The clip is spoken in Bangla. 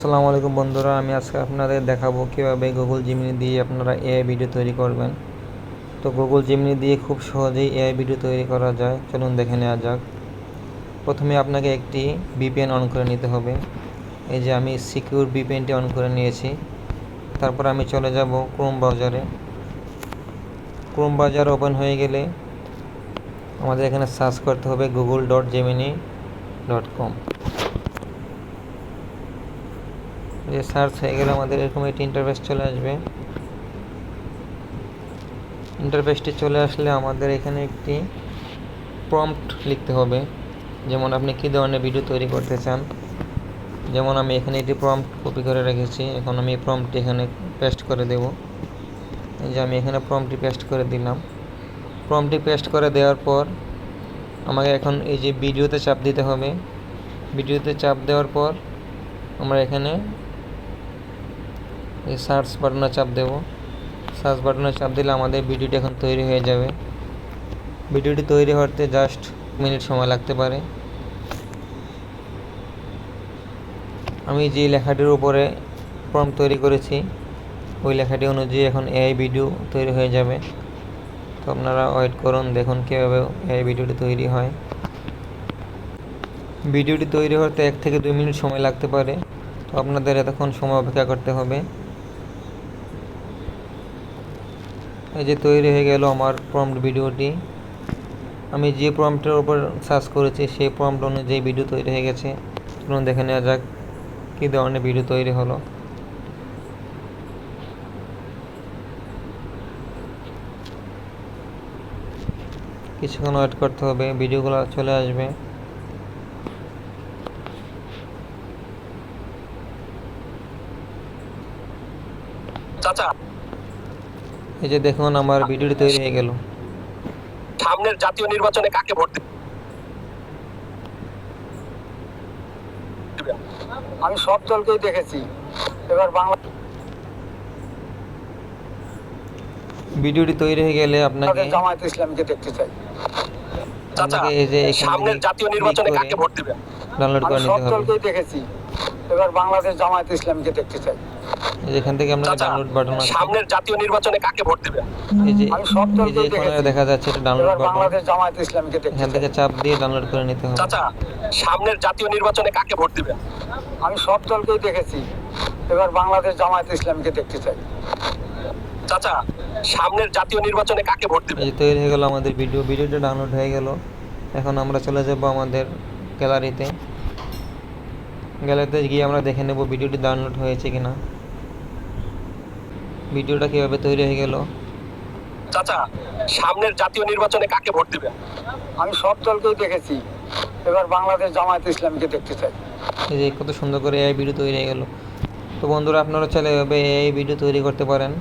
আসসালামু আলাইকুম বন্ধুরা, আমি আজকে আপনাদের দেখাবো কীভাবে গুগল জিমিনি দিয়ে আপনারা এআই ভিডিও তৈরি করবেন। তো গুগল জিমিনি দিয়ে খুব সহজেই এআই ভিডিও তৈরি করা যায়। চলুন দেখে নেওয়া যাক। প্রথমে আপনাকে একটি ভিপিএন অন করে নিতে হবে। এই যে আমি সিকিউর ভিপিএনটি অন করে নিয়েছি। তারপর আমি চলে যাব ক্রোম ব্রাউজারে। ক্রোম ব্রাউজার ওপেন হয়ে গেলে আমাদের এখানে সার্চ করতে হবে google.gemini.com। যে সার্চ হয়ে গেলে আমাদের এরকম একটি ইন্টারফেস চলে আসবে। ইন্টারফেসটি চলে আসলে আমাদের এখানে একটি প্রম্পট লিখতে হবে, যেমন আপনি কী ধরনের ভিডিও তৈরি করতে চান। যেমন আমি এখানে একটি প্রম্পট কপি করে রেখেছি, এখন আমি প্রম্পটটি এখানে পেস্ট করে দেব। এই যে আমি এখানে প্রম্পটটি পেস্ট করে দিলাম। প্রম্পটটি পেস্ট করে দেওয়ার পর আমাকে এখন এই যে ভিডিওতে চাপ দিতে হবে। ভিডিওতে চাপ দেওয়ার পর আমরা এখানে এই সার্চ বাটনে চাপ দেব। সার্চ বাটনে চাপ দিলে আমাদের ভিডিওটি এখন তৈরি হয়ে যাবে। ভিডিওটি তৈরি হতে জাস্ট মিনিট সময় লাগতে পারে। আমি যে লেখাটির উপরে প্রম্পট তৈরি করেছি ওই লেখাটি অনুযায়ী এখন এআই ভিডিও তৈরি হয়ে যাবে। তো আপনারা ওয়েট করুন, দেখুন কীভাবে এআই ভিডিওটি তৈরি হয়। ভিডিওটি তৈরি হতে 1 থেকে 2 মিনিট সময় লাগতে পারে। তো আপনাদের এতক্ষণ সময় অপেক্ষা করতে হবে। এই যে তৈরি হয়ে গেল আমার প্রম্পট ভিডিওটি। আমি যে প্রম্পটের উপর সার্চ করেছি সেই প্রম্পট অনুযায়ী ভিডিও তৈরি হয়ে গেছে। চলুন দেখে নেওয়া যাক কী ধরনের ভিডিও তৈরি হলো। কিছুক্ষণ ওয়েট করতে হবে, ভিডিওগুলো চলে আসবে। চাচা, এই যে দেখুন আমার ভিডিওটি তৈরি হয়ে গেল। সামনের জাতীয় নির্বাচনে কাকে ভোট দিবেন? আমি সব দলকেই দেখেছি, এবার ভিডিওটি তৈরি হয়ে গেলে আপনাকে বাংলাদেশ জামায়াত ইসলামীকে দেখতে চাই। চাচা, এই যে এখান সামনের থেকে জাতীয় নির্বাচনে কাকে ভোট দিবেন? ডাউনলোড আমি করে সব নিতে হবে। দলকেই দেখেছি, এবার বাংলাদেশ জামায়াত ইসলামীকে দেখতে চাই। এই যে এখান থেকে আপনাকে চাচা, ডাউনলোড বাটন আছে। সামনের জাতীয় নির্বাচনে কাকে ভোট দিবেন? এই যে আমি সব এই যে দলকেই এখানে দেখেছি, দেখা যাচ্ছে এটা ডাউনলোড এবার বাটন। বাংলাদেশ জামায়াত ইসলামীকে দেখতে এখান চাই। থেকে চাপ দিয়ে ডাউনলোড করে নিতে হবে। চাচা, সামনের জাতীয় নির্বাচনে কাকে ভোট দিবেন? আমি সব দলকেই দেখেছি, এবার বাংলাদেশ জামায়াত ইসলামীকে দেখতে চাই। চাচা, সামনের জাতীয় নির্বাচনে কাকে ভোট দিবেন? এই যে তৈরি হয়ে গেল আমাদের ভিডিওটা ডাউনলোড হয়ে গেল। এখন আমরা চলে যাব আমাদের গ্যালারিতে। গ্যালারিতে গিয়ে আমরা দেখে নেব ভিডিওটি ডাউনলোড হয়েছে কিনা, ভিডিওটা কীভাবে তৈরি হয়ে গেল। চাচা, সামনের জাতীয় নির্বাচনে কাকে ভোট দিবেন? আমি সব দলকেই দেখেছি, এবার বাংলাদেশ জামায়াত ইসলামীকে দেখতে চাই। এই যে কত সুন্দর করে এআই ভিডিও তৈরি হয়ে গেল। তো বন্ধুরা, আপনারা চাইলে এভাবে এআই ভিডিও তৈরি করতে পারেন।